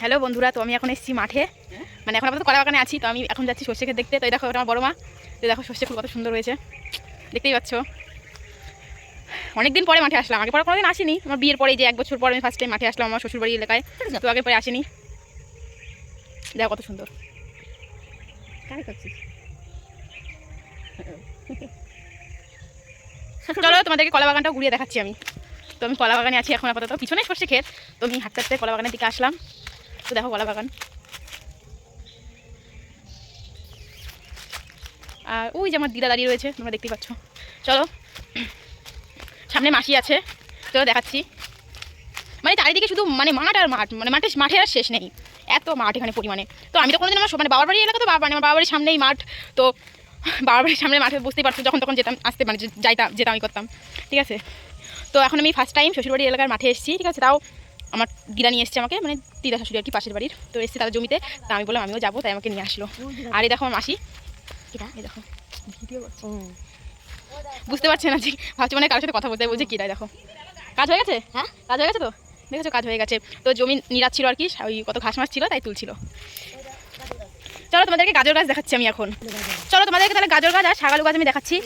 Hello বন্ধুরা, তো আমি এখন এসেছি মাঠে, মানে এখন আপাতত কলা বাগানে আছি। তো আমি এখন যাচ্ছি সর্ষে ক্ষেত দেখতে। তো এই দেখো, এটা আমার বড় মা। তো দেখো সর্ষে ফুল কত সুন্দর হয়েছে, দেখতেই পাচ্ছ। অনেকদিন পরে মাঠে আসলাম, আগে পরে কোনোদিন আসিনি। আমার বিয়ের পরে যে 1 বছর পর আমি ফার্স্ট টাইম মাঠে আসলাম আমার শ্বশুরবাড়ি এলাকায়। তো আগে পরে আসিনি। দেখো কত সুন্দর। চলো তোমাদেরকে কলা বাগানটা ঘুরিয়ে দেখাচ্ছি আমি। তো আমি কলা বাগানে আছি এখন আপাতত, পিছনে সর্ষে ক্ষেত। তো আমি হাঁটতে হাঁটতে কলা বাগানের দিকে আসলাম। তো দেখো কলা বাগান, আর ওই যে আমার দিদা দাঁড়িয়ে রয়েছে, তোমরা দেখতেই পাচ্ছ। চলো, সামনে মাসি আছে, চলো দেখাচ্ছি। মানে চারিদিকে শুধু মানে মাঠ আর মাঠ, মানে মাঠের আর শেষ নেই, এত মাঠ এখানে পরিমাণে। তো আমি তো কোনোদিন আমার মানে বাবার বাড়ি এলাকা, তো মানে আমার বাবার বাড়ির সামনেই মাঠ। তো বাবার বাড়ির সামনে মাঠে বুঝতেই পারছো, যখন তখন যেতাম, আসতে মানে যেতাম আমি করতাম, ঠিক আছে। তো এখন আমি ফার্স্ট টাইম শ্বশুরবাড়ি এলাকার মাঠে এসেছি, ঠিক আছে। তাও আমার দিদা নিয়ে এসছে আমাকে, মানে দিদা শাশুড়ি আর কি, পাশের বাড়ির। তো এসছে তাদের জমিতে। তা আমি বললাম আমিও যাবো, তাই আমাকে নিয়ে আসলো। আর এই দেখো আমার মাসি, এই দেখো ভিডিও করছে, বুঝতে পারছে না যে, ভাবছি মানে কারোর সাথে কথা বলতে, বলছে কি দেখো। কাজ হয়ে গেছে? হ্যাঁ, কাজ হয়ে গেছে। তো দেখেছো কাজ হয়ে গেছে। তো জমি নিরাচ্ছিল আর কি, ওই কত ঘাস মাছ ছিল তাই তুলছিল। চলো তোমাদেরকে গাজর গাছ দেখাচ্ছি আমি এখন। চলো তোমাদেরকে তাহলে গাজর গাছ আর শাকালু গাছ আমি দেখাচ্ছি।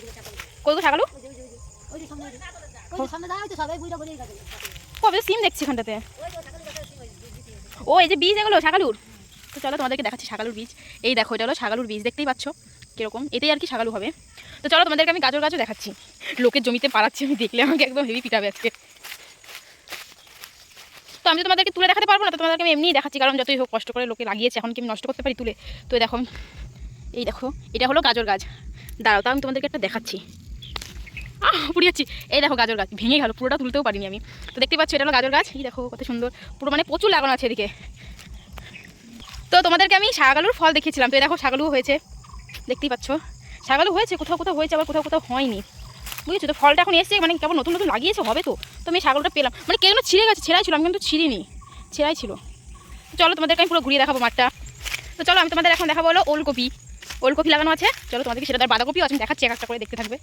কই শাকালু? কবে সিম দেখছি এখানটাতে। ও এই যে বীজ, এগুলো শাকালুর। তো চলো তোমাদেরকে দেখাচ্ছি শাকালুর বীজ। এই দেখো, এটা হলো শাকালুর বীজ, দেখতেই পাচ্ছ কিরকম, এতেই আর কি শাকালু হবে। তো চলো তোমাদেরকে আমি গাজর গাছও দেখাচ্ছি। লোকের জমিতে পাড়াচ্ছি আমি, দেখলে আমাকে একদম হেভি পিটাবে আজকে। তো আমি তো তোমাদেরকে তুলে দেখাতে পারবো না, তো তোমাদেরকে আমি এমনিই দেখাচ্ছি, কারণ যতই হোক কষ্ট করে লোকে লাগিয়েছে, এখন কি আমি নষ্ট করতে পারি তুলে? তো দেখো, এই দেখো এটা হলো গাজর গাছ। দাঁড়াও, তা আমি তোমাদেরকে একটা দেখাচ্ছি। পুড়ে যাচ্ছি। এই দেখো গাজর গাছ ভেঙে গেল, পুরোটা তুলতেও পারিনি আমি। তো দেখতে পাচ্ছ এটা হলো গাজর গাছ। এই দেখো কত সুন্দর, পুরো মানে প্রচুর লাগানো আছে এদিকে। তো তোমাদেরকে আমি শাকালুর ফল দেখিয়েছিলাম। তো এই দেখো শাকালুও হয়েছে, দেখতেই পাচ্ছ। শাকালু হয়েছে, কোথাও কোথাও হয়েছে, আবার কোথাও কোথাও হয়নি, বুঝেছো। তো ফলটা এখন এসছে, মানে কেবল নতুন নতুন লাগিয়েছে, হবে তো। তো আমি শাকালুটা পেলাম, মানে কেন ছিঁড়ে গেছে, ছেঁড়াই ছিল, আমি কিন্তু ছিঁড়িনি, ছেঁড়াই ছিল। চলো তোমাদেরকে আমি পুরো ঘুরিয়ে দেখাবো মাঠটা। তো চলো আমি তোমাদের এখন দেখাবো হলো ওলকপি। ওলকপি লাগানো আছে, চলো তোমাদেরকে সেটা, তার বাঁধাকপিও আছে, আমি দেখাচ্ছি এক একটা করে, দেখতে থাকবে।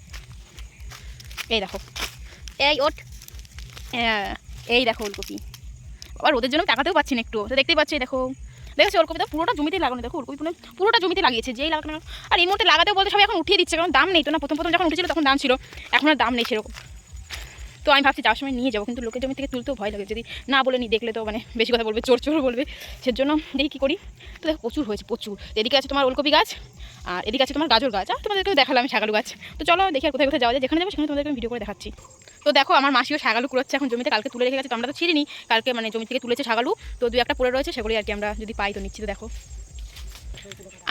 এই দেখো, এই ওট, এই দেখো ওলকপি। আবার ওদের জন্য টাকাতেও পাচ্ছি না একটু। তো দেখতেই পাচ্ছি, দেখো দেখেছি ওলকপিটা পুরোটা জমিতে লাগানো। দেখো ওলকপি পুরোটা জমিতে লাগিয়েছে, যেই লাগানো। আর এই মুহূর্তে লাগাতেও বলতে সবাই এখন উঠিয়ে দিচ্ছে, কারণ দাম নেই তো না। প্রথম প্রথম যখন উঠেছিল তখন দাম ছিল, এখন আর দাম নেই সেরকম। তো আমি ভাবছি যাওয়ার সময় নিয়ে যাবো, কিন্তু লোকের জমি থেকে তুলতেও ভয় লাগে, যদি না বলে নি, দেখলে তো মানে বেশি কথা বলবে, চোর চোর বলবে। সেজন্য দেখি কী করি। তো দেখো প্রচুর হয়েছে, প্রচুর। এদিকে আছে তোমার ওলকপি গাছ, আর এদিকে আছে তোমার গাজর গাছ, আর তোমাদেরকেও দেখালাম আমি শাকালু গাছ। তো চলো দেখি আর কোথায় কোথায় যাওয়া যায়, যেখানে যাবো সেখানে তোমাদেরকে আমি ভিডিও করে দেখাচ্ছি। তো দেখো আমার মাসিও শাকালু কুড়োচ্ছে এখন জমিতে, কালকে তুলে রেখে গেছে। তো আমরা তো ছিঁড়িনি, কালকে মানে জমি থেকে তুলেছে শাকালু। তো 2-1টা পড়ে রয়েছে, সেগুলি আর কি আমরা যদি পাই তো নিচ্ছি। তো দেখো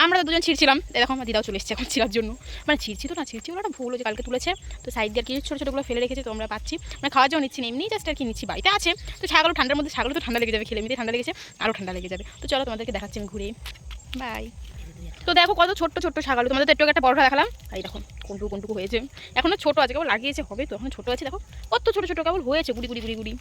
আমরা তো দুজন ছিঁড়ছিলাম, দেখো আমার দিদাও চলে এসেছে এখন ছিঁড়ার জন্য। মানে ছিঁড়ছি তো না, ছিঁড়ছি ওটা ভুল হয়েছে, কালকে তুলেছে। তো সাইড দিয়ে আর কি ছোটো ছোটোগুলো ফেলে রেখেছে, তো আমরা পাচ্ছি, মানে খাওয়ার জন্য নিচ্ছি না, এমনি জাস্ট আর কি নিচ্ছি, বাড়িতে আছে। তো ছাগল ঠান্ডার মধ্যে, ছাগল তো ঠান্ডা লেগে যাবে, খেলে এমনিতে ঠান্ডা লেগেছে, আরও ঠান্ডা লেগে যাবে। তো চলো তোমাদেরকে দেখাচ্ছি আমি ঘুরে, বাই। তো দেখো কত ছোট্ট ছোট্ট ছাগল, তোমাদের তো একটু একটা বড়টা দেখালাম। আর দেখো কোনটুকু কোনটুকু হয়েছে, এখনো ছোটো আছে, কেবল লাগিয়েছে, হবে তো, এখন ছোটো আছে। দেখো কত ছোটো ছোটো কেবল হয়েছে, গুড়ি গুড়ি গুড়ি গুড়ি।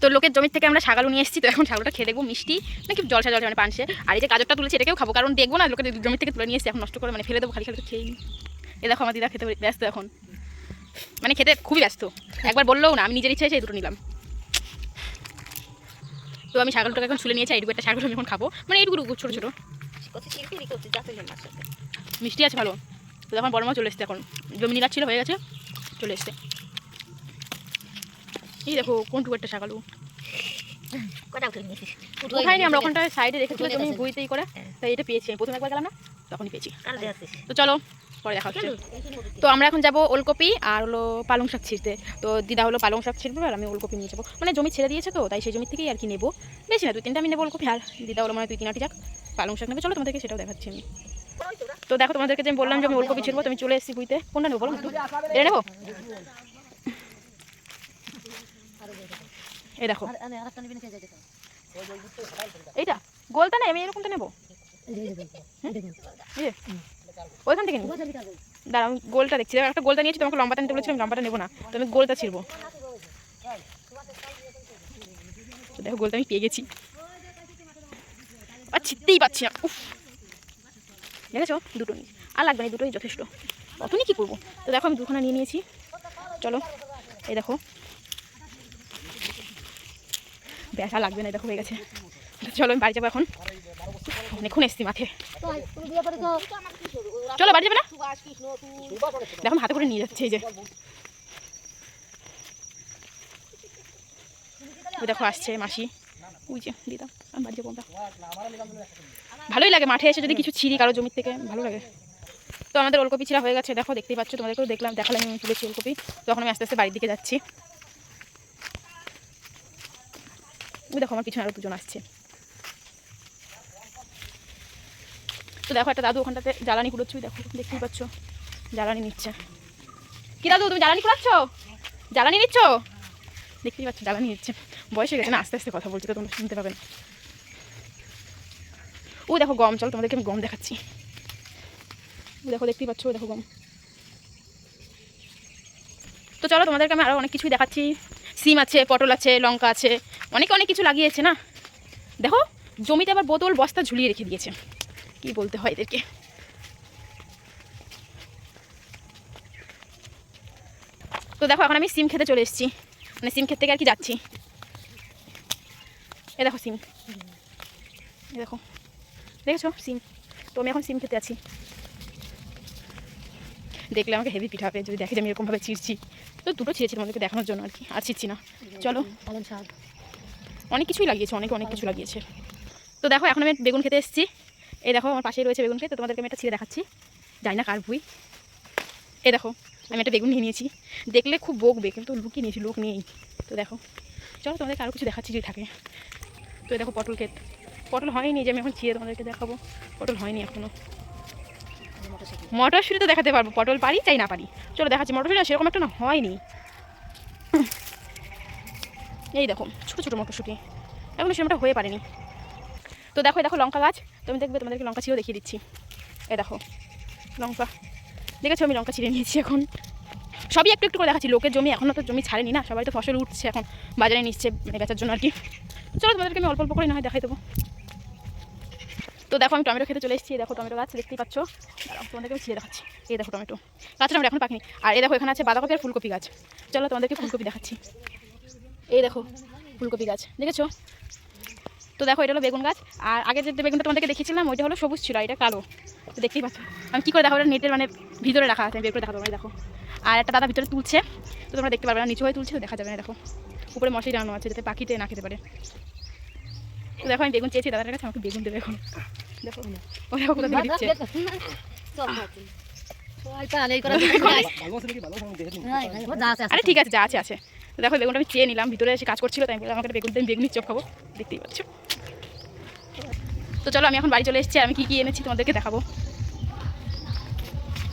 তো লোকের জমি থেকে আমরা ছাগল নিয়ে এসেছি। তো এখন ছাগলটা খেয়ে দেখবো, মিষ্টি নাকি জলসা জলসা, মানে পানসে। আর এই যে গাজরটা তুলেছে এটাকেও খাবো, কারণ দেখবো না লোকের জমি থেকে তুলে নিয়ে এসেছি, এখন নষ্ট করে মানে ফেলে দেবো, খালি খালি তো খেয়েই। এ দেখো আমার দিদা খেতে ব্যস্ত এখন, মানে খেতে খুবই ব্যস্ত, একবার বললেও না, আমি নিজের ইচ্ছা এসে দুটো নিলাম। তো আমি ছাগলটাকে এখন ছুলে নিয়েছি, এইটুকু একটা ছাগল আমি এখন খাবো, মানে এইটুকু ছোটো ছোটো। মিষ্টি আছে ভালো। তো এখন বড় মা চলে এসছে, এখন জমি নিলাচ্ছিল, হয়ে গেছে, চলে এসছে। এই দেখো কোনটুকু একটা ছাগলু উঠাইনি, আমরা ওখানটায় সাইডে রেখেছিল জমি ভুঁইতেই করে, তাই এটা পেয়েছি। প্রথম একবার গেলাম না, তখনই পেয়েছি। তো চলো পরে দেখা হচ্ছে। তো আমরা এখন যাবো ওলকপি আর হলো পালং শাক ছিঁড়তে। তো দিদা হলো পালং শাক ছিঁড়বে, আর আমি ওলকপি নিয়ে যাবো, মানে জমি ছেড়ে দিয়েছে তো, তাই সেই জমি থেকেই আর কি নেবো। বেশি না, 2-3টা আমি নেবো ওলকপি, আর দিদা হলো মানে 2-3 আটি যাক পালং শাক নেবে। চলো তোমাদেরকে সেটাও দেখাচ্ছি আমি। তো দেখো তোমাদেরকে যে আমি বললাম যে আমি ওলকপি ছিঁড়বো, তুমি চলে এসেছি ভুঁইতে। কোনটা নেবো বলো, এটা নেবো। এই দেখো এইটা গোলটা না, আমি এরকমটা নেবো, ওইখান থেকে নিবো। দাঁড়া আমি গোলটা দেখছি, একটা গোলটা নিয়েছি, তোমাকে লম্বাটা নিতে বলেছিলাম, লম্বাটা নেবো না, তো আমি গোলটা ছিড়বো। দেখো গোলটা আমি পেয়ে গেছি, আর ছিঁড়তেই পারছি না, উফ। দেখেছো দুটো নিয়ে আর লাগবে না, দুটোই যথেষ্ট, অত নিয়ে কী করবো। তো দেখো আমি দুখানা নিয়ে নিয়েছি, চলো। এই দেখো ব্যাস আর লাগবে না, দেখো হয়ে গেছে। চলো আমি বাড়ি যাবো এখন, অনেকক্ষণ এসছি মাঠে। চলো বাড়ি যাবে না, দেখো হাতে করে নিয়ে যাচ্ছে। এই যে ওই দেখো আসছে মাসি, ওই যে দিদা। আমি বাড়ি যাবো আমরা। ভালোই লাগে মাঠে এসে যদি কিছু ছিঁড়ি কারো জমির থেকে, ভালো লাগে। তো আমাদের ওলকপি ছিঁড়া হয়ে গেছে, দেখো দেখতেই পাচ্ছ, তোমাদেরকেও দেখালাম আমি তুলেছি ওলকপি। তখন আমি আস্তে আস্তে বাড়ির দিকে যাচ্ছি। ওই দেখো আমার পিছনে আরও দুজন আসছে। তো দেখো একটা দাদু ওখানটাতে জ্বালানি কুড়োচ্ছ, দেখো দেখতেই পাচ্ছ জ্বালানি নিচ্ছে। কি দাদু তুমি জ্বালানি কুড়াচ্ছ, জ্বালানি নিচ্ছ? দেখতেই পাচ্ছ জ্বালানি নিচ্ছে। বয়স হয়ে গেছে না, আস্তে আস্তে কথা বলছি তো তোমরা শুনতে পাবে না। ও দেখো গম, চলো তোমাদেরকে আমি গম দেখাচ্ছি। দেখো দেখতেই পাচ্ছ, দেখো গম। তো চলো তোমাদেরকে আমি আরও অনেক কিছুই দেখাচ্ছি। সিম আছে, পটল আছে, লঙ্কা আছে, অনেক অনেক কিছু লাগিয়েছে না। দেখো জমিতে আবার বোতল বস্তা ঝুলিয়ে রেখে দিয়েছে, কি বলতে হয় এদেরকে। তো দেখো এখন আমি সিম খেতে চলে এসেছি, মানে সিম খেতে থেকে আর কি যাচ্ছি। এ দেখো সিম, এ দেখো দেখেছো সিম। তো আমি এখন সিম খেতে আছি। দেখলে আমাকে হেভি পিঠা হবে যদি দেখে যে আমি এরকমভাবে ছিঁড়ছি। তো দুটো ছিঁড়েছি তোমাদেরকে দেখানোর জন্য আর কি, আর ছিঁড়ছি না। চলো অনেক কিছুই লাগিয়েছে, অনেক অনেক কিছু লাগিয়েছে। তো দেখো এখন আমি বেগুন খেতে এসেছি। এই দেখো আমার পাশেই রয়েছে বেগুন খেতে, তো তোমাদেরকে আমি একটা ছিঁড়ে দেখাচ্ছি। জানি না কার ভুই। এই দেখো আমি একটা বেগুন নিয়ে নিয়েছি, দেখলে খুব বকবে কিন্তু লুকিয়ে নিয়েছি, লোক নেই। তো দেখো চলো তোমাদেরকে আরও কিছু দেখাচ্ছি যদি থাকে। তো এই দেখো পটল ক্ষেত, পটল হয়নি যে আমি এখন ছিঁড়ে তোমাদেরকে দেখাবো, পটল হয়নি এখনও। মটরশুঁটি তো দেখাতে পারবো, পটল পারি চাই না পারি। চলো দেখাচ্ছি। মটরশুঁটি না সেরকম একটা না হয়নি। এই দেখো ছোটো ছোটো মটরশুঁটি, এখনো সেরকমটা হয়ে পারেনি। তো দেখো দেখো লঙ্কা গাছ, তুমি দেখবে তোমাদেরকে লঙ্কা ছিঁড়েও দেখিয়ে দিচ্ছি। এই দেখো লঙ্কা, দেখেছো আমি লঙ্কা ছিঁড়ে নিয়েছি। এখন সবই একটু একটু করে দেখাচ্ছি। লোকের জমি এখনও তো জমি ছাড়েনি না, সবাই তো ফসল উঠছে এখন বাজারে নিচ্ছে মানে বেচার জন্য আর কি। চলো তোমাদেরকে আমি অল্প অল্প করে না হয় দেখাই দেবো। তো দেখো আমি টমেটো খেতে চলে এসেছি। দেখো টমেটো গাছ দেখতেই পাচ্ছ, তোমাদেরকে আমি ছিঁড়ে দেখাচ্ছি। এই দেখো টমেটো গাছটা আমার এখন পাখিনি। আর এই দেখো এখানে আছে বাঁধাকপি আর ফুলকপি গাছ। চলো তোমাদেরকে ফুলকপি দেখাচ্ছি। এই দেখো ফুলকপি গাছ দেখেছো। তো দেখো এটা হলো বেগুন গাছ, আর আগে যে বেগুনটা তোমাদেরকে দেখিয়েছিলাম ওইটা হলো সবুজ ছিল, এটা কালো। তো দেখতেই পাচ্ছ আমি কী করে দেখো ওটা নেটের মানে ভিতরে রাখা আছে, বের করে দেখাবো। দেখো আর একটা দাদা ভিতরে তুলছে, তো তোমরা দেখতে পারবে না, নিচু হয়ে তুলছে তো দেখা যাবে না। দেখো উপরে মশারি টানানো আছে যাতে পাখিতে না খেতে পারে। তো দেখো আমি বেগুন চেয়েছি দাদার কাছে, আমাকে বেগুন দেবে এখন। দেখো ও দেখো কোথা থেকে দিচ্ছে। আরে ঠিক আছে, যা আছে আছে। তো দেখো বেগুনটা আমি চেয়ে নিলাম, ভিতরে এসে কাজ করছিল তাই বলে আমাকে বেগুন দিয়ে বেগুনির চপ খাবো, দেখতেই পাচ্ছ। তো চলো আমি এখন বাড়ি চলে এসেছি, আমি কী কী এনেছি তোমাদেরকে দেখাবো।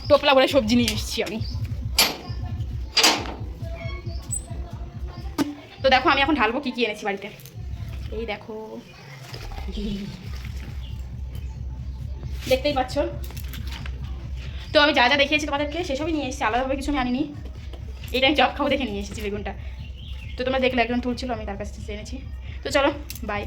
টোপলা ভরে সবজি নিয়ে এসেছি আমি। তো দেখো আমি এখন ঢালবো কী কী এনেছি বাড়িতে। এই দেখো দেখতেই পাচ্ছ। তো আমি যা যা দেখিয়েছি তোমাদেরকে সেসবই নিয়ে এসেছি, আলাদাভাবে কিছু আমি আনিনি। এইটা আমি চপ খাবো দেখে নিয়ে এসেছি বেগুনটা। তো তোমরা দেখলে একজন তুলছিল, আমি তার কাছে এনেছি। তো চলো বাই।